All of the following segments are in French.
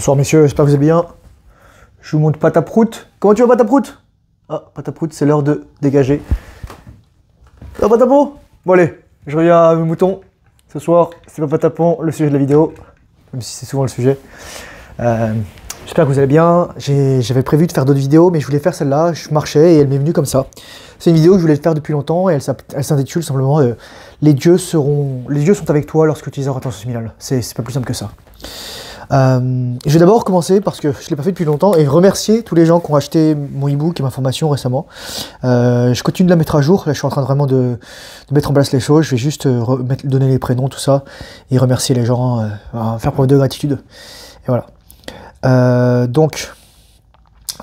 Bonsoir messieurs, j'espère que vous allez bien. Je vous montre Pataprout. Comment tu vas Pataprout? Ah, Pataprout, c'est l'heure de dégager. Ah, Patapon. Bon allez, je reviens à mes moutons. Ce soir, c'est pas Patapon, le sujet de la vidéo. Même si c'est souvent le sujet. J'espère que vous allez bien. J'avais prévu de faire d'autres vidéos, mais je voulais faire celle-là. Je marchais et elle m'est venue comme ça. C'est une vidéo que je voulais faire depuis longtemps et elle s'intitule simplement les dieux sont avec toi lorsque tu les auras attention séminale. C'est pas plus simple que ça. Je vais d'abord commencer parce que je ne l'ai pas fait depuis longtemps et remercier tous les gens qui ont acheté mon e-book et ma formation récemment. Je continue de la mettre à jour. Là, je suis en train vraiment de mettre en place les choses. Je vais juste donner les prénoms, tout ça, et remercier les gens, faire preuve de gratitude. Et voilà. Donc,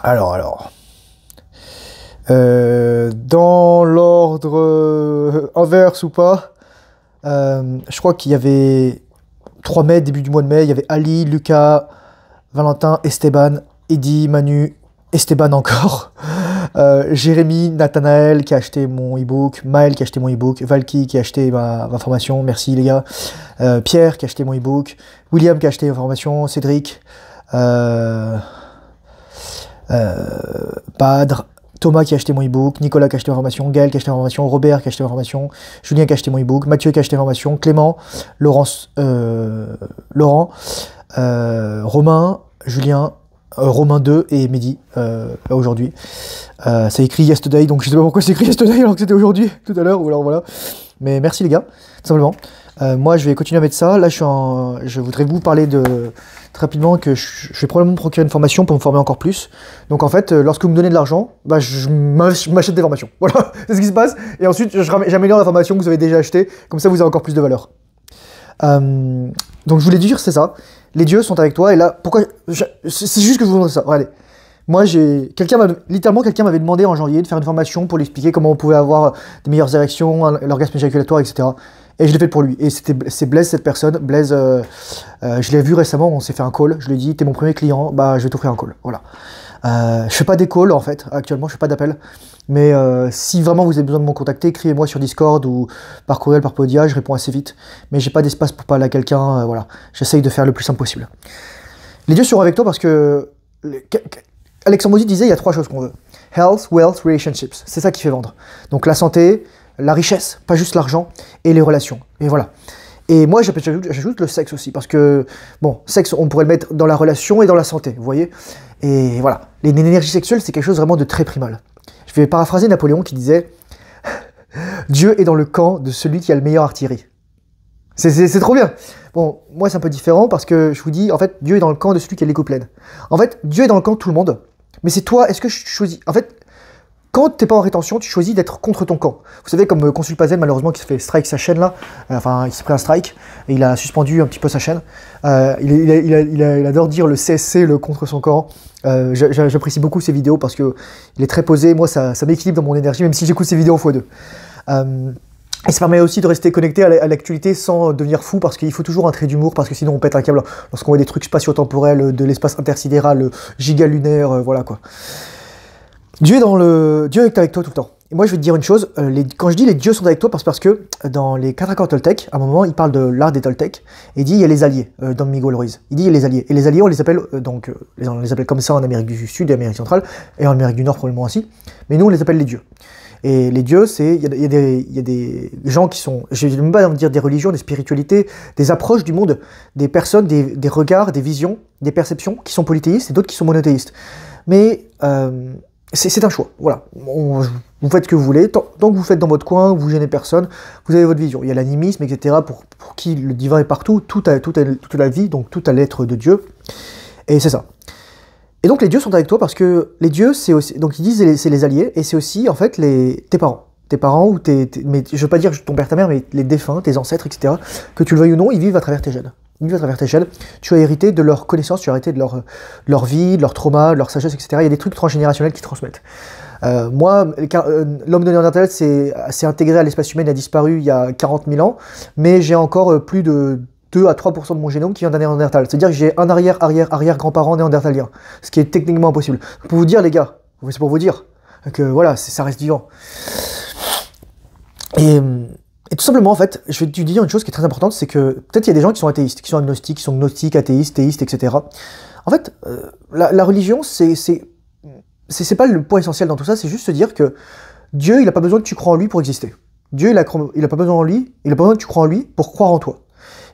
alors. Dans l'ordre inverse ou pas, je crois qu'il y avait 3 mai, début du mois de mai, il y avait Ali, Lucas, Valentin, Esteban, Eddy, Manu, Esteban encore, Jérémy, Nathanaël qui a acheté mon e-book, Maël qui a acheté mon e-book, Valky qui a acheté ma formation, merci les gars, Pierre qui a acheté mon e-book, William qui a acheté ma formation, Cédric, Padre, Thomas qui a acheté mon e-book, Nicolas qui a acheté ma formation, Gaël qui a acheté ma formation, Robert qui a acheté ma formation, Julien qui a acheté mon e-book, Mathieu qui a acheté ma formation, Clément, Laurent, Romain, Julien, Romain 2 et Mehdi aujourd'hui. C'est écrit yesterday, donc je sais pas pourquoi c'est écrit yesterday alors que c'était aujourd'hui, tout à l'heure, ou alors voilà. Mais merci les gars, tout simplement. Moi je vais continuer à mettre ça. Là je voudrais vous parler très rapidement que je vais probablement me procurer une formation pour me former encore plus. Donc en fait, lorsque vous me donnez de l'argent, bah, je m'achète des formations. Voilà, c'est ce qui se passe. Et ensuite, j'améliore la formation que vous avez déjà achetée. Comme ça, vous avez encore plus de valeur. Donc je voulais dire, c'est ça. Les dieux sont avec toi. Et là, pourquoi c'est juste que je vous montre ça. Regardez. Moi, littéralement, quelqu'un m'avait demandé en janvier de faire une formation pour lui expliquer comment on pouvait avoir des meilleures érections, l'orgasme éjaculatoire, etc. Et je l'ai fait pour lui. Et c'est Blaise, cette personne. Blaise, je l'ai vu récemment, on s'est fait un call. Je lui ai dit, t'es mon premier client, bah je vais t'offrir un call. Voilà. Je fais pas des calls en fait, actuellement, je fais pas d'appels. Mais si vraiment vous avez besoin de me contacter, écrivez-moi sur Discord ou par courriel, par Podia, je réponds assez vite. Mais j'ai pas d'espace pour parler à quelqu'un, voilà. J'essaye de faire le plus simple possible. Les dieux seront avec toi parce que Alexandre Mozi disait, il y a 3 choses qu'on veut. Health, wealth, relationships. C'est ça qui fait vendre. Donc la santé, la richesse, pas juste l'argent, et les relations. Et voilà. Et moi, j'ajoute le sexe aussi, parce que, bon, sexe, on pourrait le mettre dans la relation et dans la santé, vous voyez. Et voilà. L'énergie sexuelle, c'est quelque chose vraiment de très primal. Je vais paraphraser Napoléon qui disait « Dieu est dans le camp de celui qui a le meilleur artillerie ». C'est trop bien. Bon, moi, c'est un peu différent, parce que je vous dis, en fait, Dieu est dans le camp de celui qui a l'égo pleine. En fait, Dieu est dans le camp de tout le monde, mais c'est toi, est-ce que je choisis... En fait, quand t'es pas en rétention, tu choisis d'être contre ton camp. Vous savez, comme Consul Pazel, malheureusement, qui s'est fait strike sa chaîne là, enfin, il s'est pris un strike, et il a suspendu un petit peu sa chaîne. Il adore dire le CSC, le contre son camp. J'apprécie beaucoup ses vidéos parce que il est très posé. Moi, ça m'équilibre dans mon énergie, même si j'écoute ses vidéos x2. Et ça permet aussi de rester connecté à l'actualité sans devenir fou, parce qu'il faut toujours un trait d'humour, parce que sinon on pète un câble lorsqu'on voit des trucs spatio-temporels, de l'espace intersidéral, gigalunaire, voilà quoi. Dieu est avec toi tout le temps. Et moi, je vais te dire une chose. Quand je dis les dieux sont avec toi, c'est parce que dans les 4 accords Toltec, à un moment, il parle de l'art des Toltecs, et il dit il y a les alliés, dans Miguel Ruiz. Il dit il y a les alliés. Et les alliés, on les appelle, on les appelle comme ça en Amérique du Sud et Amérique centrale, et en Amérique du Nord probablement aussi. Mais nous, on les appelle les dieux. Et les dieux, il y a des gens qui sont, je ne vais même pas dire des religions, des spiritualités, des approches du monde, des personnes, des regards, des visions, des perceptions qui sont polythéistes et d'autres qui sont monothéistes. Mais c'est un choix, voilà. Vous faites ce que vous voulez, tant que vous faites dans votre coin, vous gênez personne, vous avez votre vision. Il y a l'animisme, etc., pour qui le divin est partout, toute la vie, donc tout à l'être de Dieu. Et c'est ça. Et donc les dieux sont avec toi parce que les dieux, c'est aussi, donc ils disent c'est les alliés, et c'est aussi en fait tes parents. Tes parents, ou mais je veux pas dire ton père, ta mère, mais les défunts, tes ancêtres, etc., que tu le veuilles ou non, ils vivent à travers tes gènes. Ils vivent à travers tes gènes. Tu as hérité de leurs connaissances, tu as hérité de leur vie, de leur trauma, de leur sagesse, etc. Il y a des trucs transgénérationnels qui transmettent. Moi, l'homme de Néandertal s'est intégré à l'espèce humaine, a disparu il y a 40 000 ans, mais j'ai encore plus de 2 à 3% de mon génome qui vient d'un Néandertal. C'est-à-dire que j'ai un arrière-grand-parent néandertalien, ce qui est techniquement impossible. Pour vous dire, les gars, c'est pour vous dire que voilà, ça reste vivant. Et tout simplement, en fait, je vais te dire une chose qui est très importante, c'est que peut-être il y a des gens qui sont athéistes, qui sont agnostiques, qui sont gnostiques, athéistes, théistes, etc. En fait, la religion, c'est pas le point essentiel dans tout ça, c'est juste se dire que Dieu, il n'a pas besoin que tu crois en lui pour exister. Dieu, il a pas besoin en lui, il a pas besoin que tu crois en lui pour croire en toi.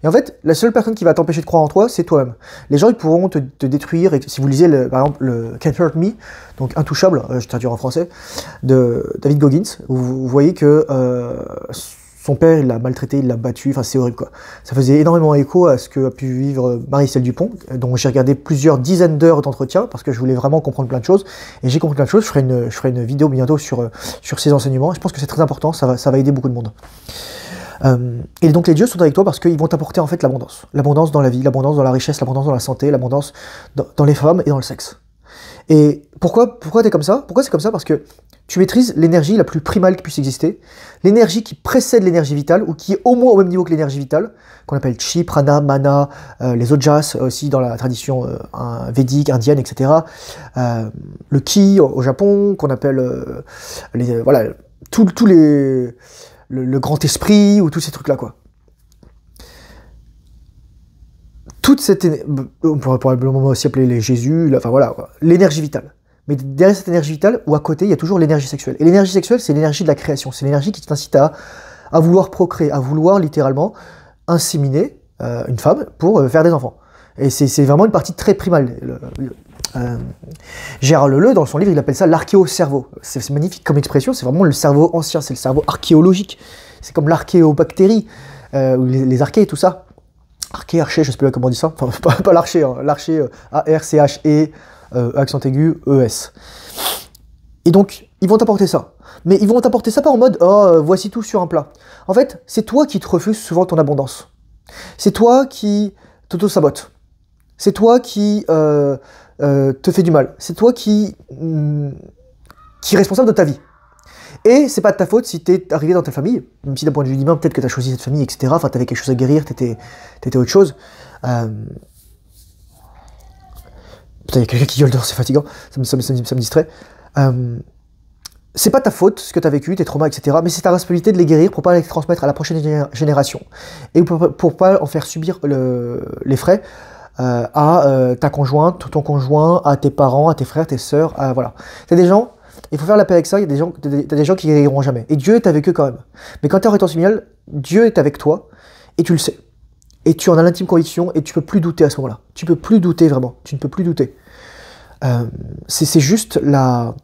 Et en fait, la seule personne qui va t'empêcher de croire en toi, c'est toi-même. Les gens, ils pourront te détruire, et si vous lisez, par exemple, le Can't Hurt Me, donc Intouchable, je traduis en français, de David Goggins, vous voyez que son père, il l'a maltraité, il l'a battu, enfin c'est horrible quoi. Ça faisait énormément écho à ce que a pu vivre Marie-Estelle Dupont, dont j'ai regardé plusieurs dizaines d'heures d'entretien, parce que je voulais vraiment comprendre plein de choses, et j'ai compris plein de choses, je ferai une vidéo bientôt sur ces enseignements, et je pense que c'est très important, ça va aider beaucoup de monde. Et donc les dieux sont avec toi parce qu'ils vont t'apporter en fait l'abondance dans la vie, l'abondance dans la richesse, l'abondance dans la santé, l'abondance dans les femmes et dans le sexe. Et pourquoi t'es comme ça? Pourquoi c'est comme ça? Parce que tu maîtrises l'énergie la plus primale qui puisse exister, l'énergie qui précède l'énergie vitale, ou qui est au moins au même niveau que l'énergie vitale, qu'on appelle chi, prana, mana, les ojas aussi dans la tradition védique, indienne, etc. Le ki au Japon, qu'on appelle voilà, tous les... Le grand esprit, ou tous ces trucs-là, quoi. Toute cette on pourrait probablement aussi appeler les Jésus, enfin voilà, l'énergie vitale. Mais derrière cette énergie vitale, ou à côté, il y a toujours l'énergie sexuelle. Et l'énergie sexuelle, c'est l'énergie de la création. C'est l'énergie qui t'incite à vouloir procréer, à vouloir littéralement inséminer une femme pour faire des enfants. Et c'est vraiment une partie très primale. Gérard Leleu, dans son livre, il appelle ça l'archéocerveau. C'est magnifique comme expression, c'est vraiment le cerveau ancien, c'est le cerveau archéologique. C'est comme l'archéobactérie, ou les archées et tout ça. Arché, je sais plus comment on dit ça. Enfin, pas l'arché, hein. L'arché, A-R-C-H-E, accent aigu, E-S. Et donc, ils vont t'apporter ça. Mais ils vont t'apporter ça pas en mode, oh, voici tout sur un plat. En fait, c'est toi qui te refuses souvent ton abondance. C'est toi qui t'auto-sabote. C'est toi qui te fait du mal. C'est toi qui est responsable de ta vie. Et c'est pas de ta faute si t'es arrivé dans ta famille, même si d'un point de vue humain, peut-être que t'as choisi cette famille, etc. Enfin, t'avais quelque chose à guérir, t'étais autre chose. Putain, il y a quelqu'un qui gueule dehors, c'est fatigant, ça me distrait. C'est pas ta faute, ce que t'as vécu, tes traumas, etc. Mais c'est ta responsabilité de les guérir pour pas les transmettre à la prochaine génération. Et pour pas en faire subir les frais à ta conjointe, ton conjoint, à tes parents, à tes frères, tes sœurs, voilà. T'as des gens, il faut faire la paix avec ça, t'as des gens qui guériront jamais. Et Dieu est avec eux quand même. Mais quand t'es en rétention familiale, Dieu est avec toi, et tu le sais. Et tu en as l'intime conviction, et tu peux plus douter à ce moment-là. Tu peux plus douter vraiment, tu ne peux plus douter. C'est juste la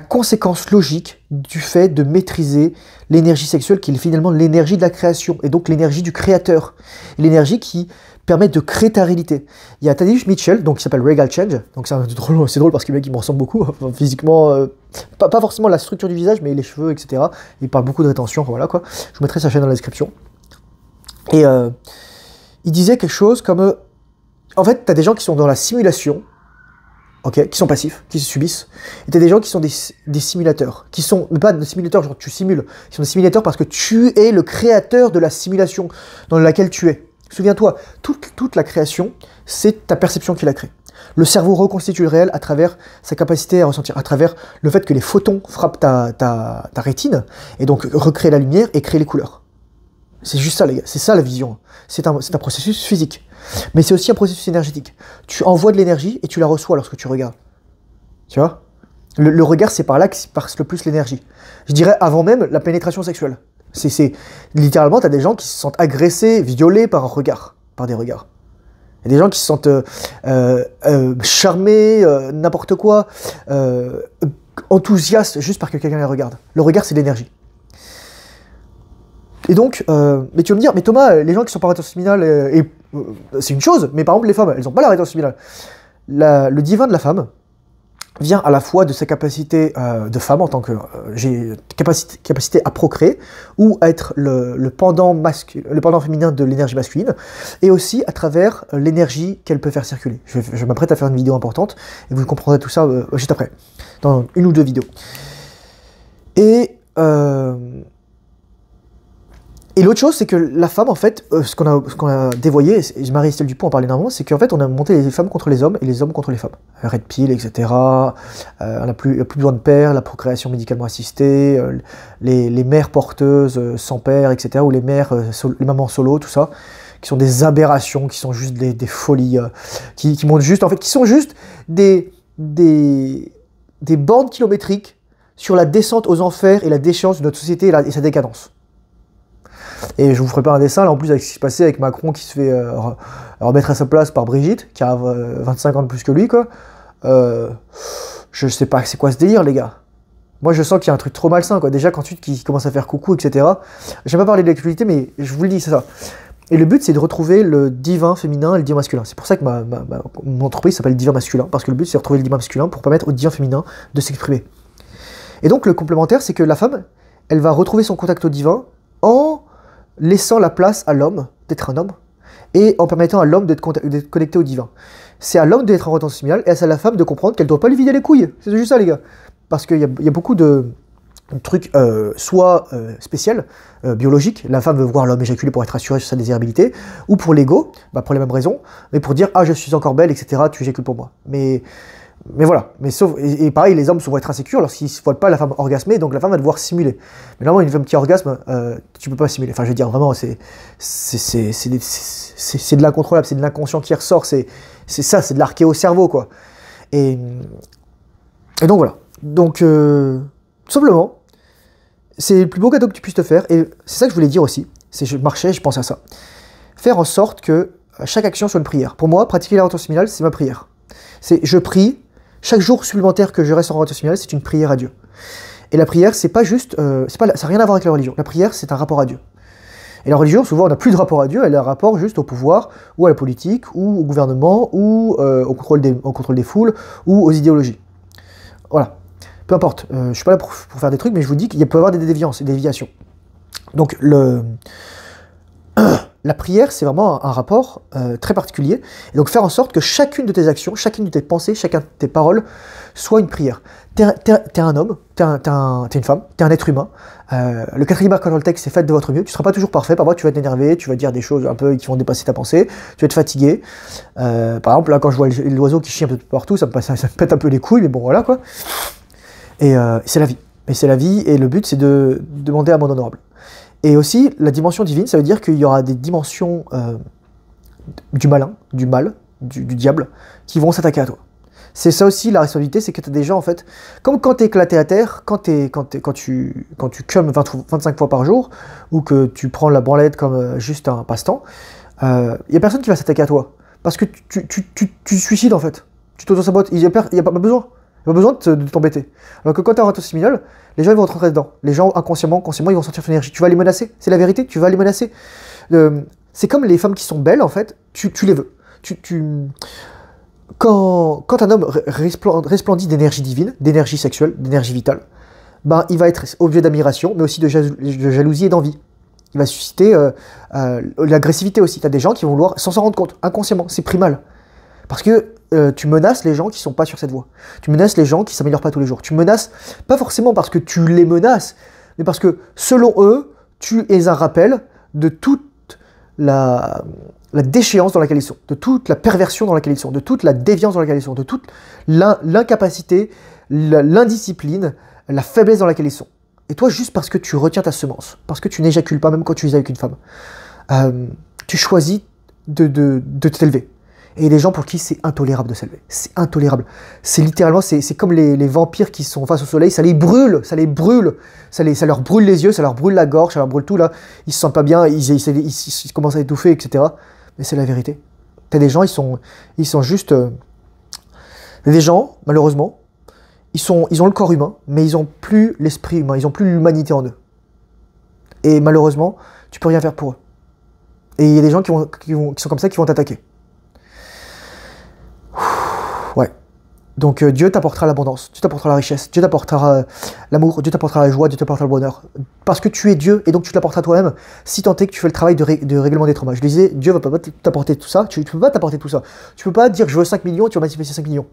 conséquence logique du fait de maîtriser l'énergie sexuelle, qui est finalement l'énergie de la création, et donc l'énergie du créateur. L'énergie qui permet de créer ta réalité. Il y a Tadeusz Mitchell, donc qui s'appelle Regal Change, donc c'est drôle parce que le mec il me ressemble beaucoup, enfin, physiquement, pas forcément la structure du visage, mais les cheveux, etc. Il parle beaucoup de rétention, voilà quoi. Je vous mettrai sa chaîne dans la description. Et il disait quelque chose comme, en fait, t'as des gens qui sont dans la simulation, ok, qui sont passifs, qui se subissent, et t'as des gens qui sont des simulateurs, qui sont, mais pas des simulateurs, genre tu simules, ils sont des simulateurs parce que tu es le créateur de la simulation dans laquelle tu es. Souviens-toi, toute la création, c'est ta perception qui la crée. Le cerveau reconstitue le réel à travers sa capacité à ressentir, à travers le fait que les photons frappent ta rétine, et donc recréer la lumière et créer les couleurs. C'est juste ça, les gars, c'est ça la vision. C'est un processus physique. Mais c'est aussi un processus énergétique. Tu envoies de l'énergie et tu la reçois lorsque tu regardes. Tu vois ? Le regard, c'est par là que passe le plus l'énergie. Je dirais avant même la pénétration sexuelle. Littéralement, t'as des gens qui se sentent agressés, violés par un regard, par des regards. Il y a des gens qui se sentent charmés, n'importe quoi, enthousiastes juste parce que quelqu'un les regarde. Le regard, c'est l'énergie. Et donc, mais tu vas me dire, mais Thomas, les gens qui sont pas rétention familiale, c'est une chose, mais par exemple, les femmes, elles n'ont pas la rétention familiale. Le divin de la femme vient à la fois de sa capacité de femme en tant que capacité à procréer, ou à être le pendant féminin de l'énergie masculine, et aussi à travers l'énergie qu'elle peut faire circuler. Je m'apprête à faire une vidéo importante, et vous comprendrez tout ça juste après, dans une ou deux vidéos. Et l'autre chose, c'est que la femme, en fait, ce qu'on a dévoyé, et Marie-Estelle Dupont en parlait énormément, c'est qu'en fait, on a monté les femmes contre les hommes et les hommes contre les femmes. Red pill, etc. On n'a plus besoin de père, la procréation médicalement assistée, les mères porteuses sans père, etc. Ou les mamans solo, tout ça, qui sont des aberrations, qui sont juste des folies, qui montrent juste, en fait, qui sont juste des bornes kilométriques sur la descente aux enfers et la déchéance de notre société et sa décadence. Et je vous ferai pas un dessin, là, en plus, avec ce qui se passait avec Macron qui se fait remettre à sa place par Brigitte, qui a 25 ans de plus que lui, quoi. Je sais pas c'est quoi ce délire, les gars. Moi, je sens qu'il y a un truc trop malsain, quoi. Déjà, quand tu commences à faire coucou, etc. J'aime pas parler de l'actualité, mais je vous le dis, c'est ça. Et le but, c'est de retrouver le divin féminin et le divin masculin. C'est pour ça que mon entreprise s'appelle Divin Masculin, parce que le but, c'est de retrouver le divin masculin pour permettre au divin féminin de s'exprimer. Et donc, le complémentaire, c'est que la femme, elle va retrouver son contact au divin en laissant la place à l'homme d'être un homme et en permettant à l'homme d'être connecté au divin. C'est à l'homme d'être en relation familiale et c'est à la femme de comprendre qu'elle ne doit pas lui vider les couilles. C'est juste ça, les gars. Parce qu'il y a beaucoup de trucs soit spécial, biologique, la femme veut voir l'homme éjaculer pour être assurée sur sa désirabilité, ou pour l'ego, pour les mêmes raisons, mais pour dire « Ah, je suis encore belle, etc., tu éjacules pour moi ». Mais voilà, et pareil, les hommes vont être insécures lorsqu'ils ne voient pas la femme orgasmer, donc la femme va devoir simuler. Mais normalement, une femme qui orgasme, tu peux pas simuler. Enfin, je veux dire, vraiment, c'est de l'incontrôlable, c'est de l'inconscient qui ressort, c'est ça, c'est de l'archéo cerveau, quoi. Et donc voilà. Donc, tout simplement, c'est le plus beau cadeau que tu puisses te faire, et c'est ça que je voulais dire aussi. Je marchais, je pensais à ça. Faire en sorte que chaque action soit une prière. Pour moi, pratiquer la relation familiale, c'est ma prière. Je prie, chaque jour supplémentaire que je reste en relation familiale, c'est une prière à Dieu. Et la prière, c'est pas juste, ça n'a rien à voir avec la religion. La prière, c'est un rapport à Dieu. Et la religion, souvent, on n'a plus de rapport à Dieu, elle a un rapport juste au pouvoir, ou à la politique, ou au gouvernement, ou au contrôle des foules, ou aux idéologies. Voilà. Peu importe, je suis pas là pour faire des trucs, mais je vous dis qu'il peut y avoir des déviances, des déviations. Donc, la prière, c'est vraiment un rapport très particulier. Et donc, faire en sorte que chacune de tes actions, chacune de tes pensées, chacune de tes paroles soit une prière. T'es un homme, t'es une femme, t'es un être humain. Le quatrième arcane dans le texte, c'est faites de votre mieux. Tu seras pas toujours parfait. Parfois, tu vas t'énerver, tu vas dire des choses un peu qui vont dépasser ta pensée. Tu vas être fatigué. Par exemple, là, quand je vois l'oiseau qui chie un peu partout, ça me pète un peu les couilles, mais bon, voilà, quoi. Et c'est la vie. Et c'est la vie, et le but, c'est de demander un monde honorable. Et aussi, la dimension divine, ça veut dire qu'il y aura des dimensions du malin, du mal, du diable, qui vont s'attaquer à toi. C'est ça aussi la responsabilité, c'est que tu as des gens, en fait, comme quand tu es éclaté à terre, quand tu cums 25 fois par jour, ou que tu prends la branlette comme juste un passe-temps, il n'y a personne qui va s'attaquer à toi. Parce que tu suicides, en fait. Tu t'auto-sabotes. Il n'y a pas besoin. Il n'y a pas besoin de t'embêter. Alors que quand tu es en relation familiale, les gens ils vont te rentrer dedans. Les gens, consciemment, ils vont sentir ton énergie. Tu vas les menacer. C'est la vérité, tu vas les menacer. C'est comme les femmes qui sont belles, en fait, tu les veux. Quand un homme resplendit d'énergie divine, d'énergie sexuelle, d'énergie vitale, ben, il va être objet d'admiration, mais aussi de jalousie et d'envie. Il va susciter l'agressivité aussi. Tu as des gens qui vont vouloir, sans s'en rendre compte, inconsciemment, c'est primal. Parce que tu menaces les gens qui sont pas sur cette voie. Tu menaces les gens qui s'améliorent pas tous les jours. Tu menaces, pas forcément parce que tu les menaces, mais parce que, selon eux, tu es un rappel de toute la déchéance dans laquelle ils sont, de toute la perversion dans laquelle ils sont, de toute la déviance dans laquelle ils sont, de toute l'incapacité, l'indiscipline, la faiblesse dans laquelle ils sont. Et toi, juste parce que tu retiens ta semence, parce que tu n'éjacules pas même quand tu es avec une femme, tu choisis de t'élever. Et il y a des gens pour qui c'est intolérable de s'élever. C'est intolérable. C'est littéralement, c'est comme les vampires qui sont face au soleil, ça les brûle, ça leur brûle les yeux, ça leur brûle la gorge, ça leur brûle tout là. Ils se sentent pas bien, ils commencent à étouffer, etc. Mais c'est la vérité. T'as des gens, ils sont juste... des gens, malheureusement, ils ont le corps humain, mais ils ont plus l'esprit humain, ils ont plus l'humanité en eux. Et malheureusement, tu peux rien faire pour eux. Et il y a des gens qui sont comme ça, qui vont t'attaquer. Ouais. Donc Dieu t'apportera l'abondance, Dieu t'apportera la richesse, Dieu t'apportera l'amour, Dieu t'apportera la joie, Dieu t'apportera le bonheur. Parce que tu es Dieu, et donc tu t'apporteras toi-même, si tant est que tu fais le travail de règlement des traumas. Je disais, Dieu va pas t'apporter tout ça, tu peux pas t'apporter tout ça. Tu peux pas dire je veux 5 millions, tu vas manifester 5 millions.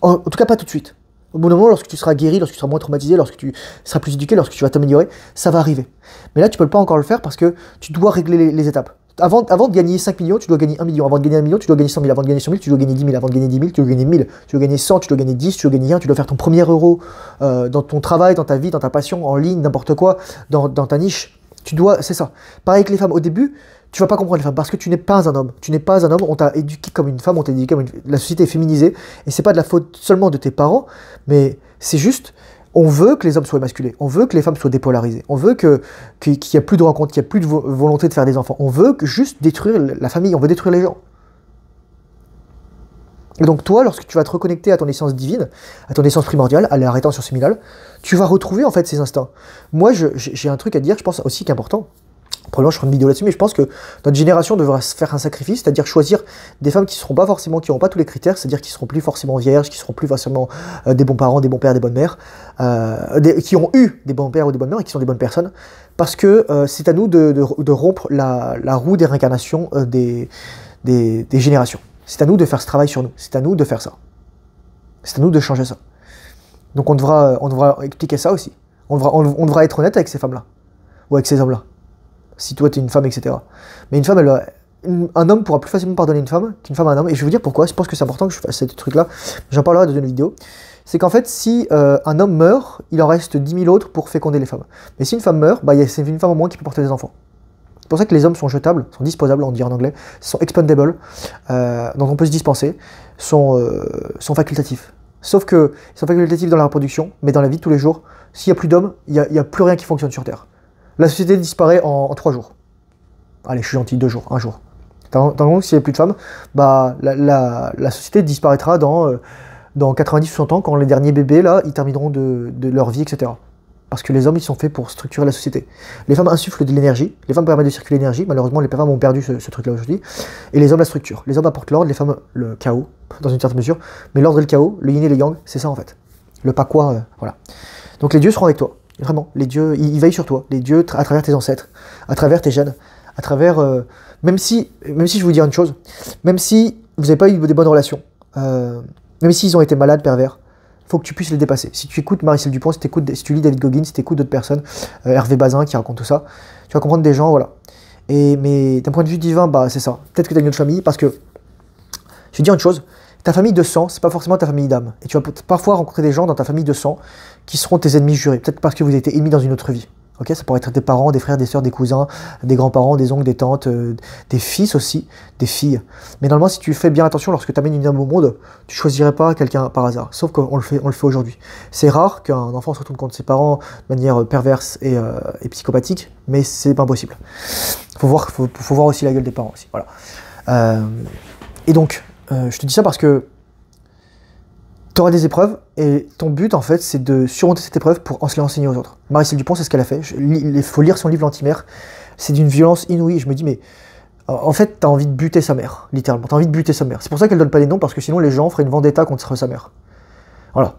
En tout cas pas tout de suite. Au bout d'un moment, lorsque tu seras guéri, lorsque tu seras moins traumatisé, lorsque tu seras plus éduqué, lorsque tu vas t'améliorer, ça va arriver. Mais là, tu peux pas encore le faire parce que tu dois régler les étapes. Avant de gagner 5 millions, tu dois gagner 1 million. Avant de gagner 1 million, tu dois gagner 100 000. Avant de gagner 100 000, tu dois gagner 10 000. Avant de gagner 10 000, tu dois gagner 1000. Tu dois gagner 100, tu dois gagner 10, tu dois gagner 1, tu dois faire ton premier euro dans ton travail, dans ta vie, dans ta passion, en ligne, n'importe quoi, dans ta niche. C'est ça. Pareil que les femmes, au début, Tu vas pas comprendre les femmes parce que tu n'es pas un homme. Tu n'es pas un homme, on t'a éduqué comme une femme, on t'a éduqué comme une... La société est féminisée, et c'est pas de la faute seulement de tes parents, mais c'est juste, on veut que les hommes soient émasculés, on veut que les femmes soient dépolarisées, on veut qu'il n'y ait plus de rencontres, qu'il n'y ait plus de volonté de faire des enfants, on veut juste détruire la famille, on veut détruire les gens. Et donc toi, lorsque tu vas te reconnecter à ton essence divine, à ton essence primordiale, à la rétention séminale, tu vas retrouver en fait ces instincts. Moi, j'ai un truc à dire, je pense aussi qu'important. Probablement, je ferai une vidéo là-dessus, mais je pense que notre génération devra se faire un sacrifice, c'est-à-dire choisir des femmes qui seront pas forcément, qui n'auront pas tous les critères, c'est-à-dire qui seront plus forcément vierges, qui seront plus forcément des bons parents, des bons pères, des bonnes mères, qui ont eu des bons pères ou des bonnes mères et qui sont des bonnes personnes, parce que c'est à nous de rompre la roue des réincarnations des générations. C'est à nous de faire ce travail sur nous, c'est à nous de faire ça. C'est à nous de changer ça. Donc on devra expliquer ça aussi. On devra être honnête avec ces femmes-là, ou avec ces hommes-là. Si toi t'es une femme, etc. Mais une femme, un homme pourra plus facilement pardonner une femme qu'une femme à un homme. Et je vais vous dire pourquoi. Je pense que c'est important que je fasse ce truc-là. J'en parlerai dans une vidéo. C'est qu'en fait, si un homme meurt, il en reste 10 000 autres pour féconder les femmes. Mais si une femme meurt, c'est une femme au moins qui peut porter des enfants. C'est pour ça que les hommes sont jetables, sont disposables, on dit en anglais, sont expendable, donc on peut se dispenser, sont facultatifs. Sauf que ils sont facultatifs dans la reproduction, mais dans la vie de tous les jours, s'il n'y a plus d'hommes, il n'y a plus rien qui fonctionne sur Terre. La société disparaît en 3 jours. Allez, je suis gentil, 2 jours, 1 jour. Dans le monde, s'il n'y a plus de femmes, la société disparaîtra dans 90 ou 100 ans, quand les derniers bébés, là, ils termineront de leur vie, etc. Parce que les hommes, ils sont faits pour structurer la société. Les femmes insufflent de l'énergie, les femmes permettent de circuler l'énergie, malheureusement, les femmes ont perdu ce truc-là aujourd'hui, et les hommes la structurent. Les hommes apportent l'ordre, les femmes le chaos, dans une certaine mesure, mais l'ordre et le chaos, le yin et le yang, c'est ça en fait. Le pas quoi, voilà. Donc les dieux seront avec toi. Vraiment, les dieux, ils veillent sur toi. Les dieux, à travers tes ancêtres, à travers tes gènes, à travers... même si je vais vous dire une chose, même si vous n'avez pas eu des bonnes relations, même s'ils ont été malades, pervers, il faut que tu puisses les dépasser. Si tu écoutes Marie-Celle Dupont, si tu lis David Goggins, si tu écoutes d'autres personnes, Hervé Bazin qui raconte tout ça, tu vas comprendre des gens, voilà. Mais d'un point de vue divin, c'est ça. Peut-être que tu as une autre famille, parce que, je vais dire une chose, ta famille de sang, c'est pas forcément ta famille d'âme. Et tu vas parfois rencontrer des gens dans ta famille de sang qui seront tes ennemis jurés. Peut-être parce que vous avez été ennemis dans une autre vie. Ok, ça pourrait être des parents, des frères, des sœurs, des cousins, des grands-parents, des oncles, des tantes, des fils aussi, des filles. Mais normalement, si tu fais bien attention lorsque tu amènes une âme au monde, tu choisirais pas quelqu'un par hasard. Sauf qu'on le fait aujourd'hui. C'est rare qu'un enfant se retourne contre ses parents de manière perverse et psychopathique, mais c'est pas impossible. Faut voir aussi la gueule des parents aussi. Voilà. Et donc, je te dis ça parce que tu auras des épreuves, et ton but, en fait, c'est de surmonter cette épreuve pour en se l'enseigner aux autres. Marie-Celle Dupont, c'est ce qu'elle a fait. Il faut lire son livre L'Antimère. C'est d'une violence inouïe. Je me dis, mais en fait, t'as envie de buter sa mère, littéralement. T'as envie de buter sa mère. C'est pour ça qu'elle donne pas les noms, parce que sinon, les gens feraient une vendetta contre sa mère. Voilà.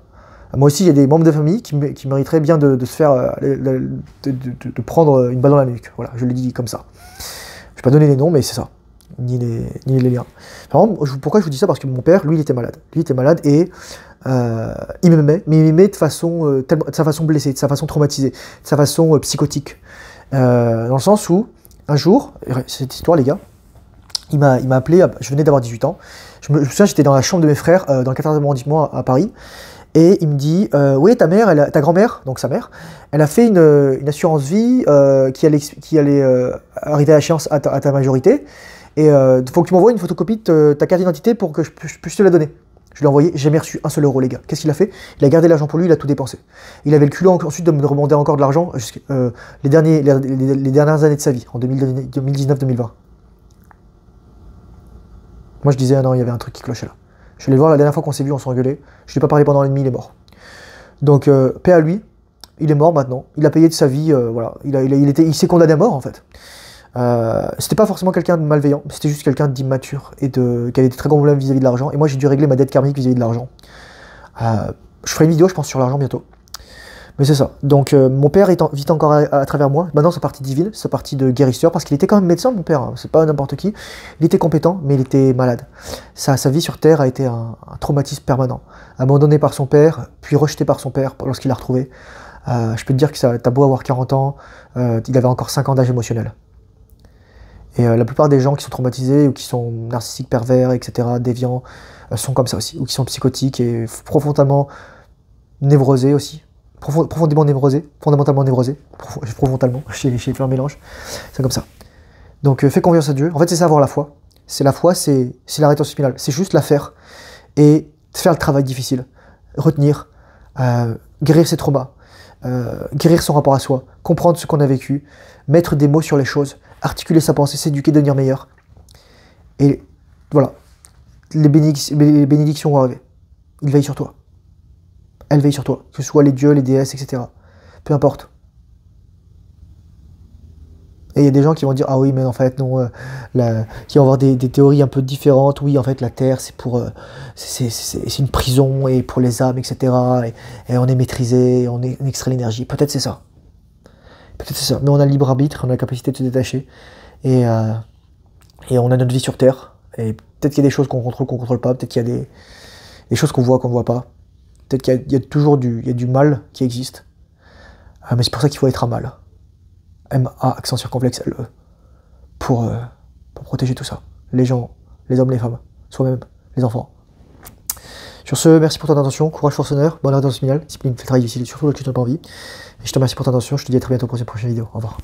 Moi aussi, il y a des membres de famille qui mériteraient bien de se faire... de prendre une balle dans la nuque. Voilà, je le dis comme ça. Je vais pas donner les noms, mais c'est ça. Ni les liens. Par exemple, pourquoi je vous dis ça? Parce que mon père, lui, il était malade. Lui, il était malade et il m'aimait, mais il m'aimait de sa façon blessée, de sa façon traumatisée, de sa façon psychotique. Dans le sens où, un jour, cette histoire, les gars, il m'a appelé, je venais d'avoir 18 ans, je me souviens, j'étais dans la chambre de mes frères, dans le 14e arrondissement à Paris, et il me dit, oui, ta grand-mère, donc sa mère, elle a fait une assurance vie qui allait arriver à échéance à ta majorité, et il faut que tu m'envoies une photocopie de ta carte d'identité pour que je puisse te la donner. Je l'ai envoyé, j'ai jamais reçu un seul euro, les gars. Qu'est-ce qu'il a fait? Il a gardé l'argent pour lui, il a tout dépensé. Il avait le culot ensuite de me demander encore de l'argent les dernières années de sa vie, en 2019-2020. Moi je disais, ah non, il y avait un truc qui clochait là. Je suis allé le voir la dernière fois qu'on s'est vu, on s'est engueulé. Je lui ai pas parlé pendant 1 an et demi, il est mort. Donc, paix à lui, il est mort maintenant. Il a payé de sa vie, voilà. Il s'est condamné à mort en fait. C'était pas forcément quelqu'un de malveillant, c'était juste quelqu'un d'immature et qui avait des très grands problèmes vis-à-vis de l'argent. Et moi, j'ai dû régler ma dette karmique vis-à-vis de l'argent. Je ferai une vidéo, je pense, sur l'argent bientôt. Mais c'est ça. Donc, mon père vit encore à travers moi. Maintenant, sa partie divine, sa partie de guérisseur, parce qu'il était quand même médecin, mon père. Hein. C'est pas n'importe qui. Il était compétent, mais il était malade. Sa vie sur Terre a été un traumatisme permanent. Abandonné par son père, puis rejeté par son père lorsqu'il l'a retrouvé. Je peux te dire que t'as beau avoir 40 ans, il avait encore 5 ans d'âge émotionnel. Et la plupart des gens qui sont traumatisés ou qui sont narcissiques, pervers, etc., déviants, sont comme ça aussi, ou qui sont psychotiques et profondément névrosés aussi. Profondément névrosés, fondamentalement névrosés, profondément, j'ai fait un mélange, c'est comme ça. Donc fais confiance à Dieu. En fait, c'est ça avoir la foi. C'est la foi, c'est la rétention finale. C'est juste la faire et faire le travail difficile. Retenir, guérir ses traumas, guérir son rapport à soi, comprendre ce qu'on a vécu, mettre des mots sur les choses, articuler sa pensée, s'éduquer, devenir meilleur. Et voilà, les bénédictions vont arriver. Ils veillent sur toi. Elles veillent sur toi, que ce soit les dieux, les déesses, etc. Peu importe. Et il y a des gens qui vont dire, ah oui, mais en fait, non, qui vont avoir des théories un peu différentes. Oui, en fait, la Terre, c'est pour, c'est une prison et pour les âmes, etc. Et on est maîtrisé, on extrait l'énergie. Peut-être c'est ça. Peut-être c'est ça. Mais on a le libre arbitre, on a la capacité de se détacher. Et on a notre vie sur Terre. Et peut-être qu'il y a des choses qu'on contrôle pas. Peut-être qu'il y a des choses qu'on ne voit pas. Peut-être qu'il y a toujours du mal qui existe. Mais c'est pour ça qu'il faut être à mal. M-A, accent circonflexe, L-E. Pour protéger tout ça. Les gens, les hommes, les femmes, soi-même, les enfants. Sur ce, merci pour ton attention, courage, force, honneur, bonne rétention finale, discipline, fais le travail difficile, surtout le que tu n'as pas envie. Et je te remercie pour ton attention, je te dis à très bientôt pour une prochaine vidéo. Au revoir.